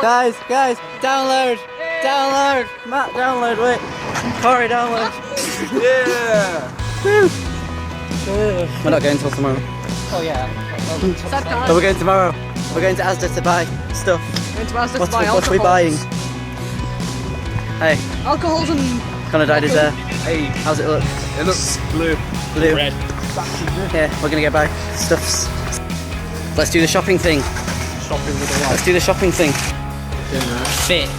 Guys, download! Download! Matt, download, wait. Cory, download. Yeah! We're not going till tomorrow. Oh yeah. But we're going tomorrow. We're going to Asda to buy stuff. What are we buying? Hey, Alcohols and... Connor dyed his hair. Hey, How's it look? it looks blue. Blue. Red. Yeah, we're gonna go buy stuffs. Let's do the shopping thing. Shopping with a lot. Let's do the shopping thing. Fit.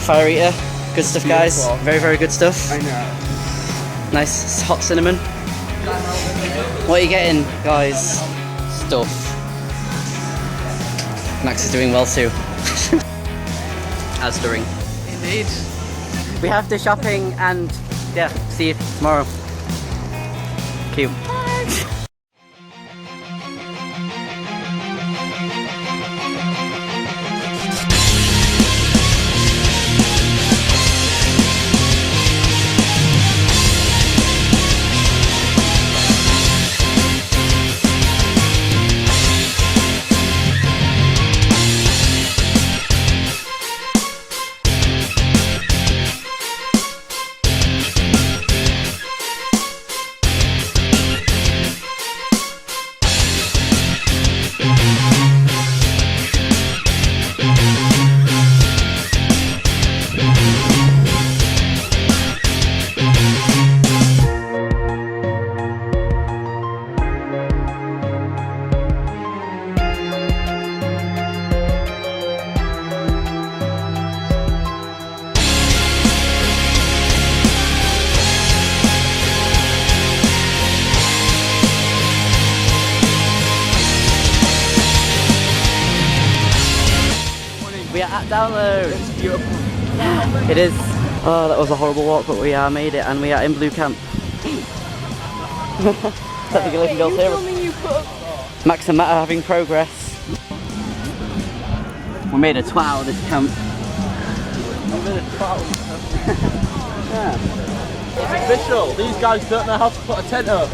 Fire eater. Good stuff, guys. Beautiful. Very, very good stuff. I know. Nice hot cinnamon. What are you getting, guys? Stuff. Max is doing well too. As doing. Indeed. We have the shopping and yeah, see you tomorrow. Cute. We are at download. It's beautiful. It is. Oh, that was a horrible walk, but we are made it, and we are in Blue Camp. Max and Matt are having progress. We made a twat out of this camp. Yeah. It's official. These guys don't know how to put a tent up.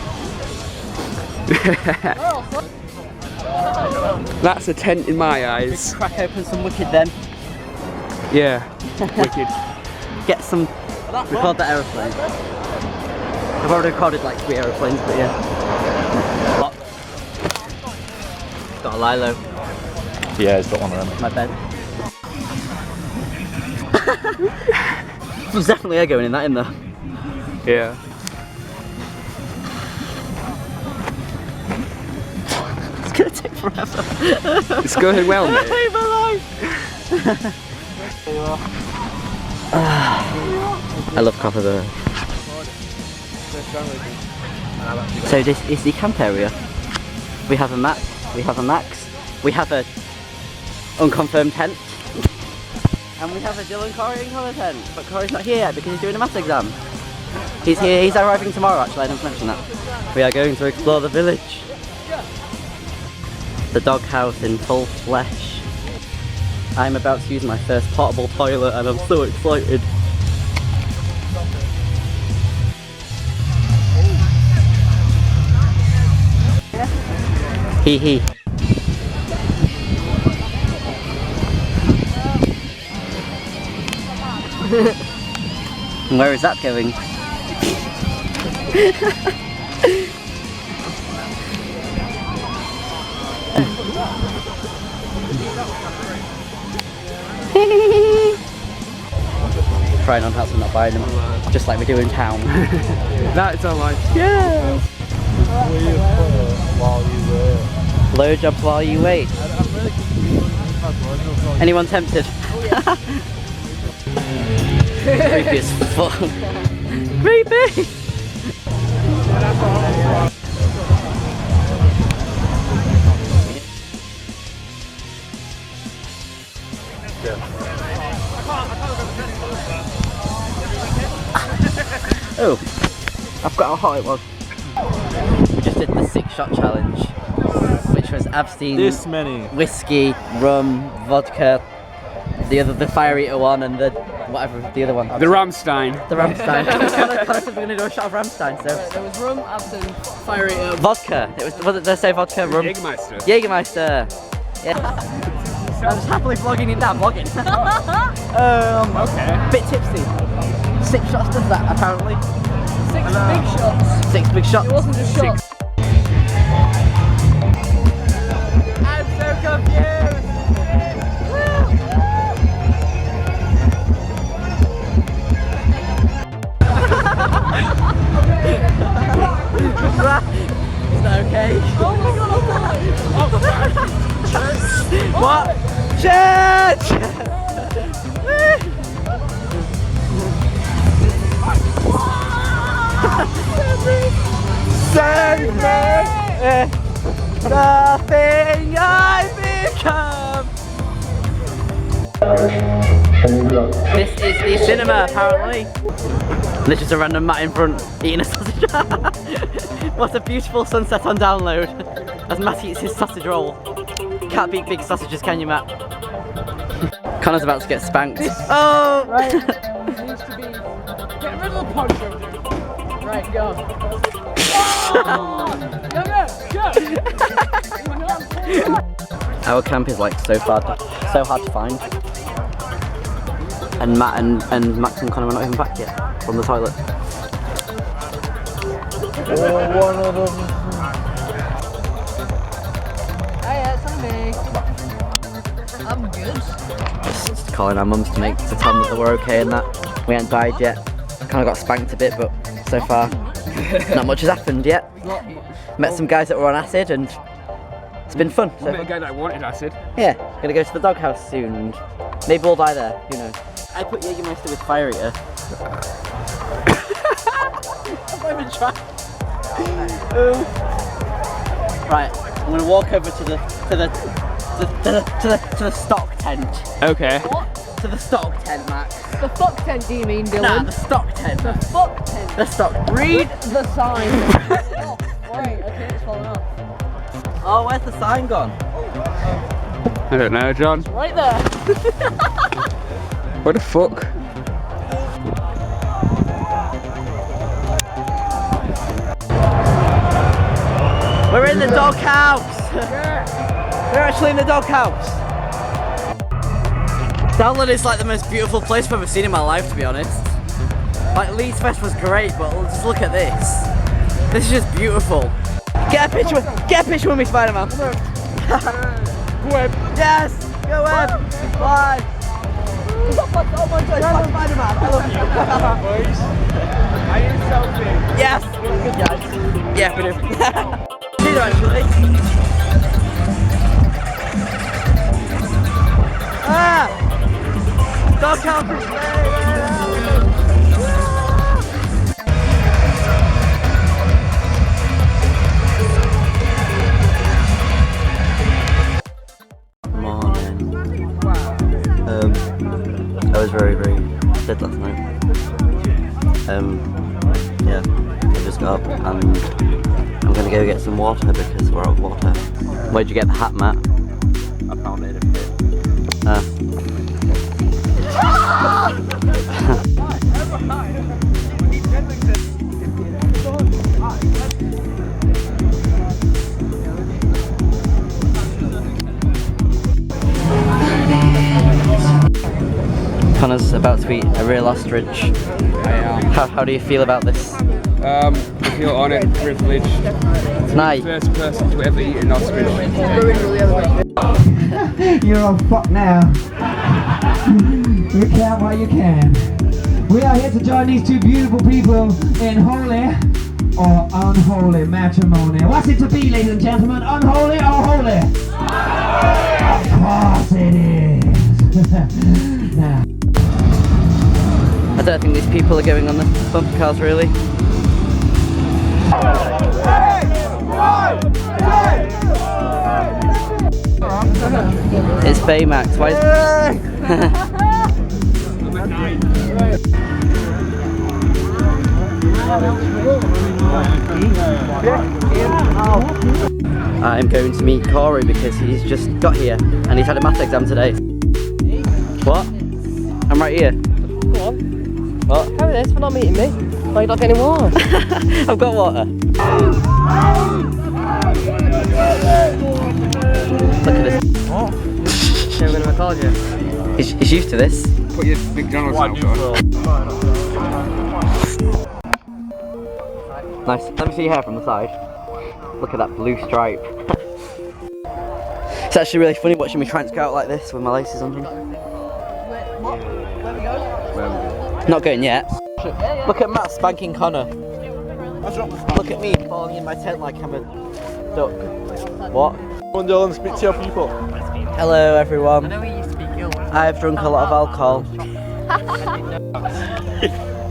That's a tent in my eyes. Crack open some wicked then. Yeah. Wicked. Get some. Record that aeroplane. I've already recorded like 3 aeroplanes, but yeah. Got a Lilo. Yeah, it's got one of them. My bed. There's definitely air going in that in there. Yeah. It's gonna take forever. It's going well, mate. I love Copperberg. So this is the camp area. We have a map, we have a Max, we have a unconfirmed tent, and we have a Dylan, Cory and Connor tent. But Cory's not here yet because he's doing a maths exam. He's here, he's arriving tomorrow actually, I didn't mention that. We are going to explore the village. The doghouse in full flesh. I'm about to use my first portable toilet and I'm so excited. Hee hee. Where is that going? Trying on hats and not buying them, just like we do in town. That's all right. Yeah. Low jobs while you wait. Anyone tempted? Creepy as fuck. Creepy! Oh, I've got how hot it was. We just did the 6-shot challenge, which was abstain, This many. whiskey, rum, vodka, the fire eater one and the whatever the other one. The Ramstein. The Ramstein. Connor said we're gonna do a shot of Ramstein. So There was rum, absinthe, fire eater. vodka. Did I say vodka? Rum. Jägermeister. Jägermeister. Yeah. I'm just happily vlogging it down. Vlogging. Okay. Bit tipsy. 6 shots does that apparently. 6 big shots. 6 big shots. It wasn't just shots. I'm so confused. Is that okay? Oh my god, What? Shit! Save me! Nothing I've become. This is the cinema, apparently. This is a random Matt in front eating a sausage. What a beautiful sunset on download as Matt eats his sausage roll. Can't beat big sausages, can you, Matt? Connor's about to get spanked. Oh! Right. Needs to be. Get rid of the punch over there. Right, go. Our camp is like so hard to find. And Matt and Max and Connor are not even back yet from the toilet. One of them. Hiya, it's me. I'm good. Just calling our mums to tell them that we're okay and that we ain't died yet. Kind of got spanked a bit, but so far not much has happened yet. Met some guys that were on acid and it's been fun. I met a guy that wanted acid. Yeah, gonna go to the Doghouse soon and maybe we'll die there, who knows. I put Jägermeister with fire eater. I'm not even trying. Right, I'm gonna walk over to the stock tent. Okay. What? To the stock tent, Max. The fuck tent do you mean, Dylan? Nah, the stock tent. The fuck tent. The stock. Read the sign. Oh, right, okay, it's falling off. Oh, where's the sign gone? I don't know, John. Right there. What the fuck? We're in the doghouse. We're actually in the doghouse. Download is like the most beautiful place I've ever seen in my life, to be honest. Like Leeds Fest was great, but just look at this. This is just beautiful. Get a picture with me, Spider-Man. Go Web. Yes, go Web. Bye. Oh my God, Spider-Man, I love you. Boys, are you selfie? Yes. Good guys. Yeah, we do. Neither actually. Ah! Doghouse is Morning. I was very dead last night. Yeah, I just got up and I'm gonna go get some water because we're out of water. Where'd you get the hat, Matt? I found it in a pit. Connor's about to eat a real ostrich. I am. How do you feel about this? I feel honoured, privileged. Tonight. First person to ever eat an ostrich. You're on fuck now. You can while you can. We are here to join these two beautiful people in holy or unholy matrimony. What's it to be, ladies and gentlemen? Unholy or holy? Of course it is. Now. I don't think these people are going on the bumper cars really. It's Baymax. Why is I'm going to meet Cory because he's just got here and he's had a math exam today. What? I'm right here. Go on. What? How are this for not meeting me? Why you not getting water? I've got water. Look at this. What? Never gonna record you. He's used to this. Put your McDonald's out, Nice. Let me see your hair from the side. Look at that blue stripe. It's actually really funny watching me transfer out like this with my laces on. Not going yet. Look at Matt spanking Connor. Look at me falling in my tent like I'm a duck. What? Go on, Dylan, speak to your people. Hello everyone. I know we used to be ill. I've drunk a lot of alcohol.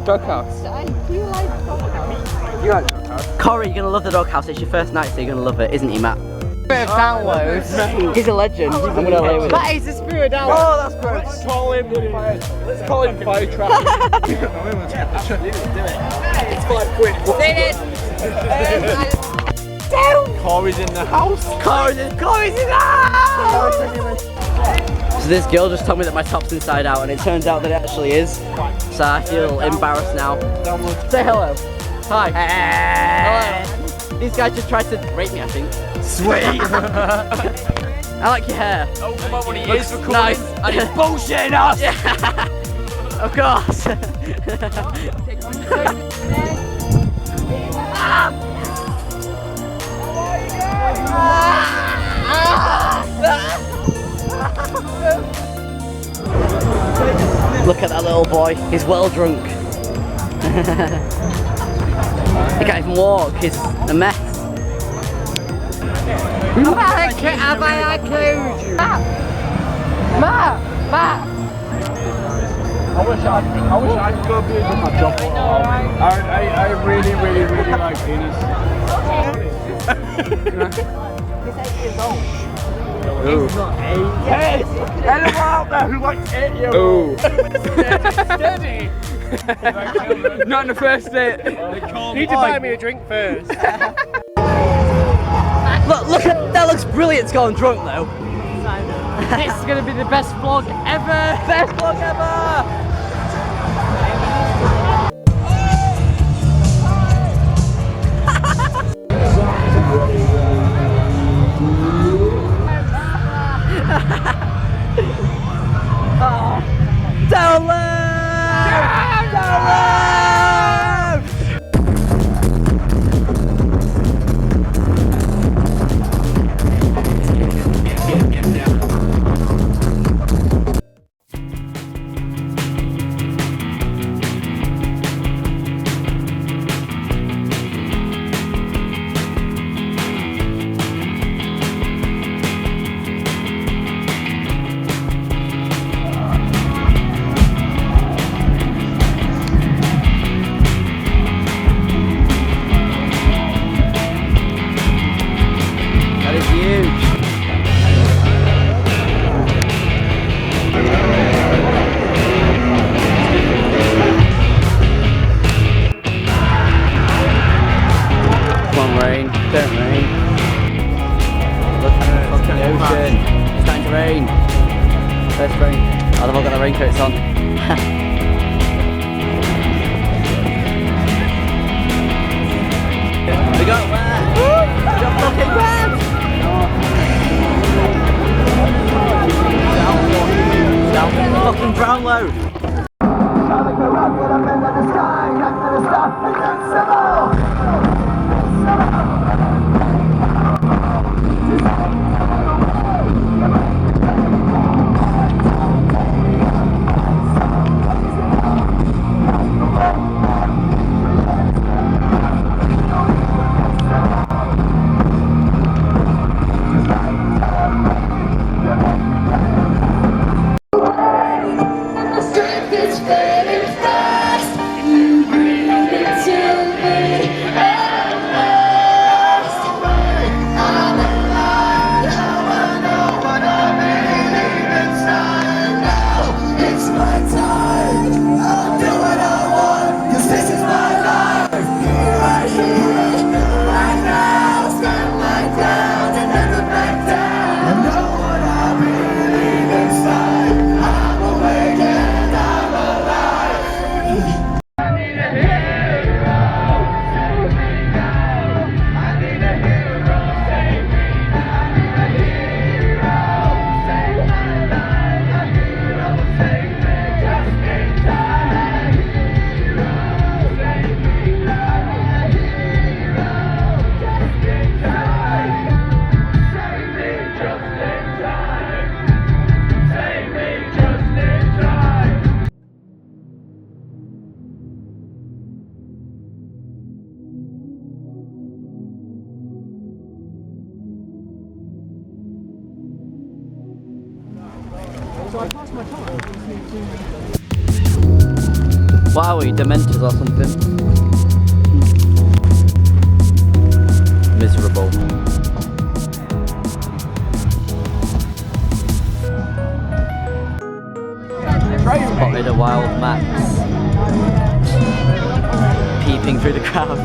Doghouse. Do you like Doghouse? You like Doghouse? Cory, you're gonna love the Doghouse. It's your first night, so you're gonna love it, isn't he, Matt? Spirit of downloads. He's a legend. I'm gonna lay with him. That is the spirit of downloads. Oh, that's great. Let's call him fire traffic. It's 5 quid. Say this. Cory's in the house. Cory's in the house! So this girl just told me that my top's inside out, and it turns out that it actually is. So I feel embarrassed now. Say hello. Hi. Hello. These guys just tried to rape me, I think. Sweet. I like your hair. Oh, come on, what he Looks is. nice. And he's bullshitting us. Yeah. Of course. Look at that little boy. He's well drunk. He can't even walk. He's a mess. Have I included you? Matt! I wish I could go be in my job. I really like penis. He's 8 years old. Ooh. He's not 8. Yes! Anyone out there who likes 8-year-olds? Steady! Not on the first date. You need to buy me a drink first. Look at that. Looks brilliant. It's gone drunk though. This is going to be the best vlog ever! Best vlog ever. Down low! Down low! That is huge. Come on, rain. Don't rain. Look at the ocean. It's starting to rain. First rain. Oh, they've all got their raincoats on. We got wet. We got fucking wet. Fucking drown low. It's very fast. You breathe into me. So I passed my time. What are we, dementors or something? Miserable. Spotted a wild Max peeping through the crowd.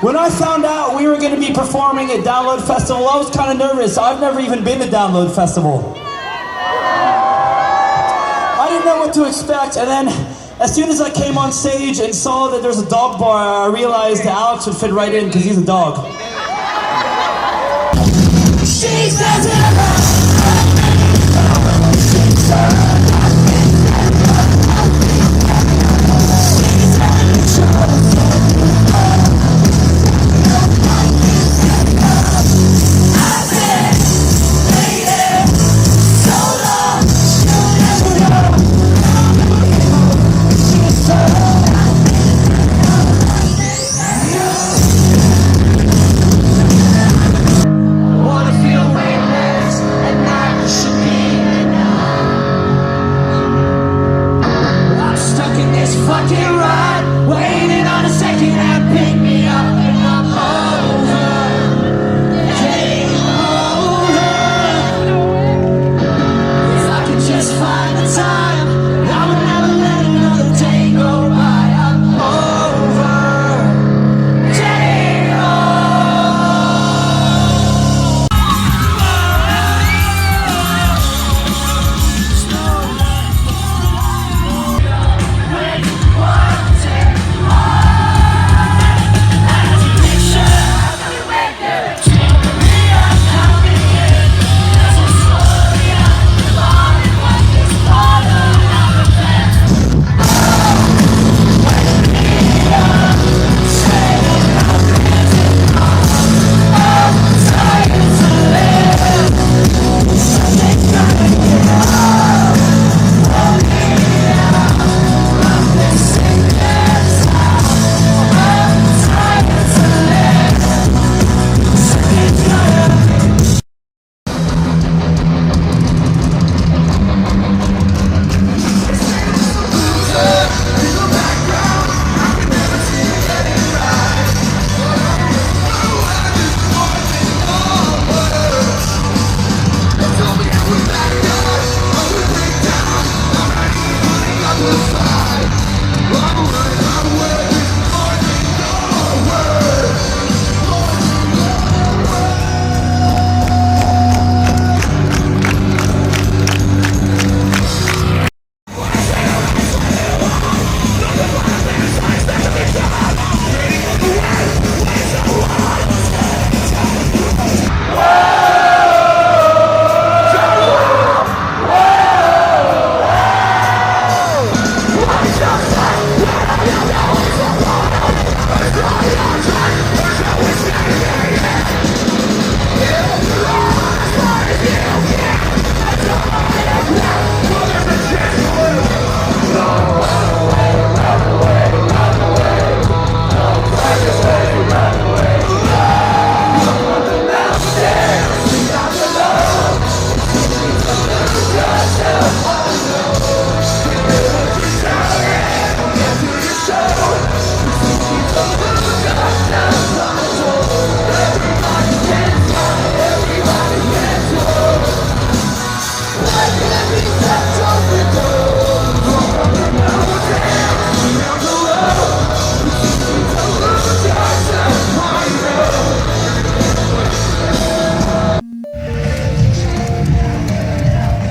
When I found out we were going to be performing at Download Festival, I was kind of nervous. I've never even been to Download Festival. I didn't know what to expect, and then as soon as I came on stage and saw that there's a dog bar, I realized that Alex would fit right in because he's a dog. Wanna feel way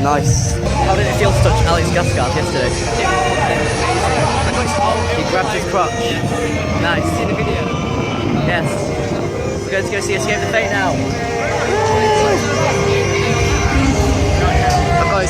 Nice. How did it feel to touch Alex Gascard yesterday? He grabbed his crotch. Nice. See the video? Yes. We're going to go see Escape the Fate now. I've got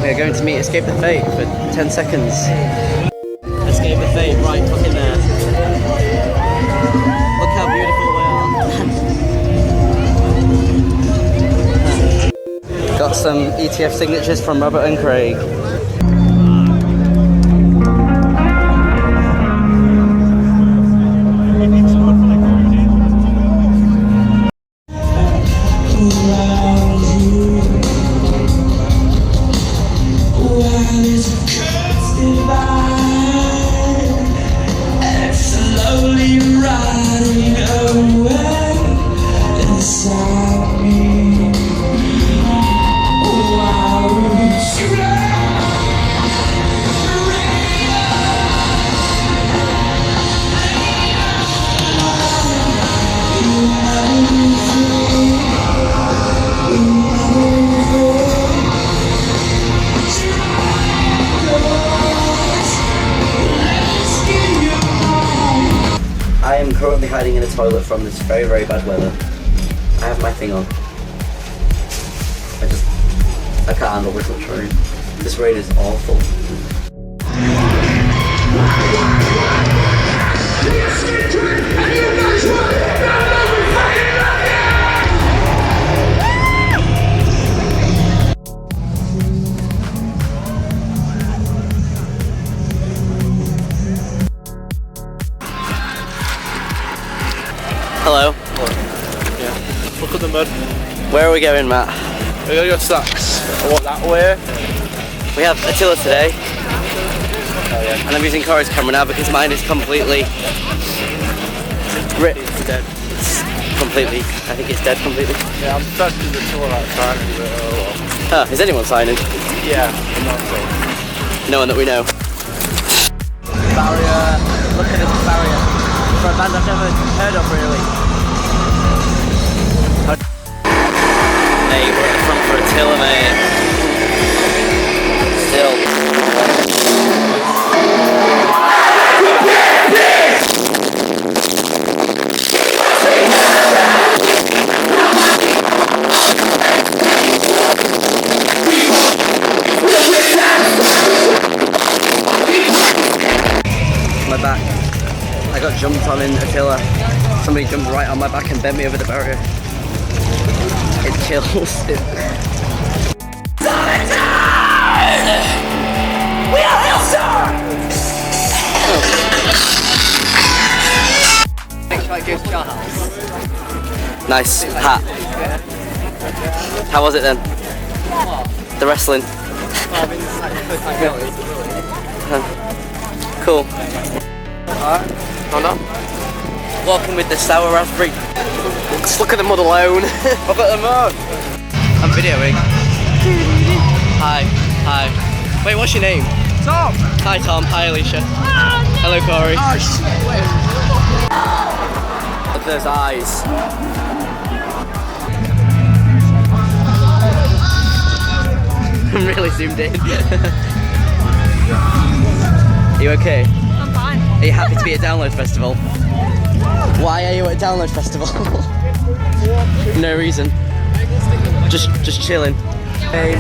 We are going to meet Escape the Fate for 10 seconds. Escape the Fate, right fucking there. Look how beautiful we are. Got some ETF signatures from Robert and Craig. I am currently hiding in a toilet from this very, very bad weather. I have my thing on. I can't handle this much rain. This rain is awful. Hello. Yeah. Look at the mud. Where are we going, Matt? We're gonna go to Stacks. What, that way? We have Attila today. Oh yeah. And I'm using Cory's camera now because mine is completely... It's dead. Completely. I think it's dead completely. Yeah, I'm touching the tour outside. Oh, is anyone signing? Yeah, not so. No one that we know. Barrier. Look at this barrier. For a band I've never heard of, really. Hey, we're at the front for Attila, mate. Still. My back. I got jumped on in Attila. Somebody jumped right on my back and bent me over the barrier. It kills. We are Hillstar! Like goes to our house. Nice hat. How was it then? The wrestling. Cool. Alright, hold on. Walking with the sour raspberry. Just look at the mud alone. Look at the mud. I'm videoing. Hi. Hi. Wait, what's your name? Tom! Hi Tom. Hi Alicia. Hello Cory. Oh shit, Look at those eyes. I'm really zoomed in. Are you okay? I'm fine. Are you happy to be at Download Festival? Why are you at Download Festival? No reason. Just chilling. Hey.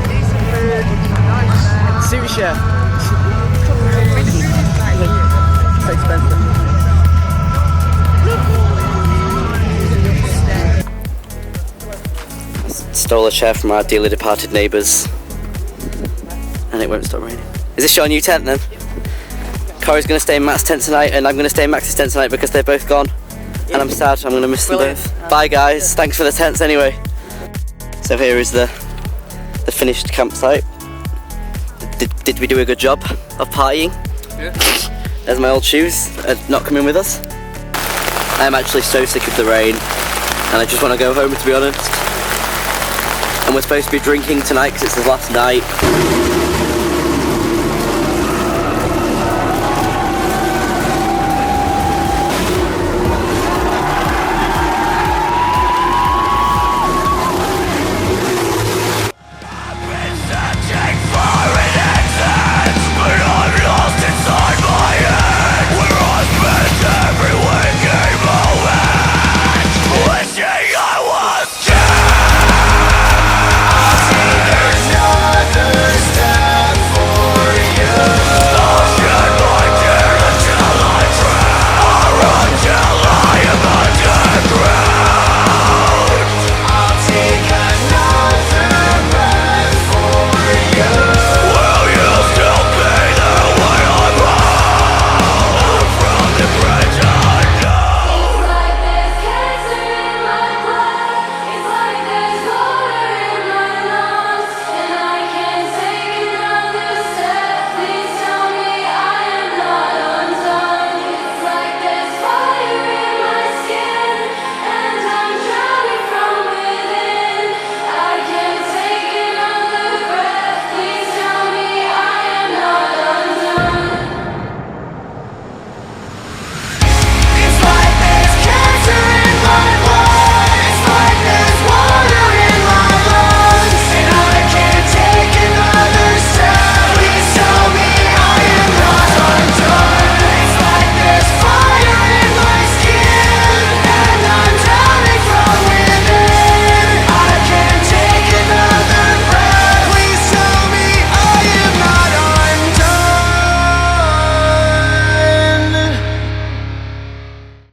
Sushi. So expensive. Stole a chair from our dearly departed neighbours. And it won't stop raining. Is this your new tent then? Cory's going to stay in Matt's tent tonight and I'm going to stay in Max's tent tonight because they're both gone. And I'm sad, I'm going to miss them both. Bye guys, thanks for the tents anyway. So here is the finished campsite. Did we do a good job of partying? Yeah. There's my old shoes, not coming with us. I'm actually so sick of the rain and I just want to go home, to be honest. And we're supposed to be drinking tonight because it's the last night.